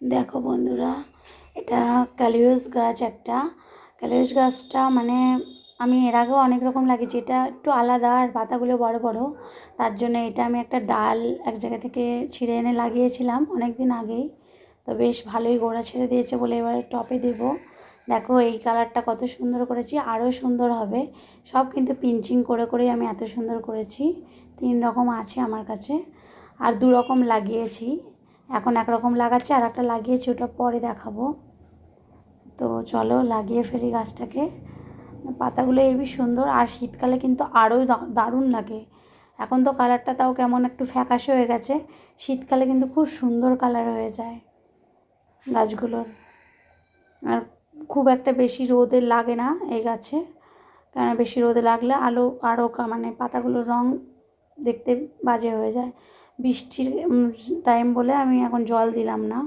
দেখো বন্ধুরা, এটা ক্যালিওস গাছ। একটা ক্যালিওস গাছটা মানে আমি এর আগেও অনেক রকম লাগিয়েছি, এটা একটু আলাদা আর পাতাগুলো বড় বড়। তার জন্য এটা আমি একটা ডাল এক জায়গা থেকে ছিঁড়ে এনে লাগিয়েছিলাম অনেক দিন আগেই। তো বেশ ভালোই গোড়া ছেড়ে দিয়েছে বলে এবারে টপে দেব। দেখো এই কালারটা কত সুন্দর করেছি, আরও সুন্দর হবে। সব কিন্তু পিঞ্চিং করে করেই আমি এত সুন্দর করেছি। 3 রকম আছে আমার কাছে, আর 2 রকম লাগিয়েছি। এখন একরকম লাগাচ্ছি, আর একটা লাগিয়েছি, ওটা পরে দেখাবো। তো চলো লাগিয়ে ফেলি গাছটাকে। পাতাগুলো হেবি সুন্দর, আর শীতকালে কিন্তু আরও দারুণ লাগে। এখন তো কালারটা তাও কেমন একটু ফ্যাকাশে হয়ে গেছে, শীতকালে কিন্তু খুব সুন্দর কালার হয়ে যায় গাছগুলোর। আর খুব একটা বেশি রোদে লাগে না এই গাছে, কারণ বেশি রোদে লাগলে আলো আরও মানে পাতাগুলোর রং দেখতে বাজে হয়ে যায়। বৃষ্টির টাইম বলে আমি এখন জল দিলাম না।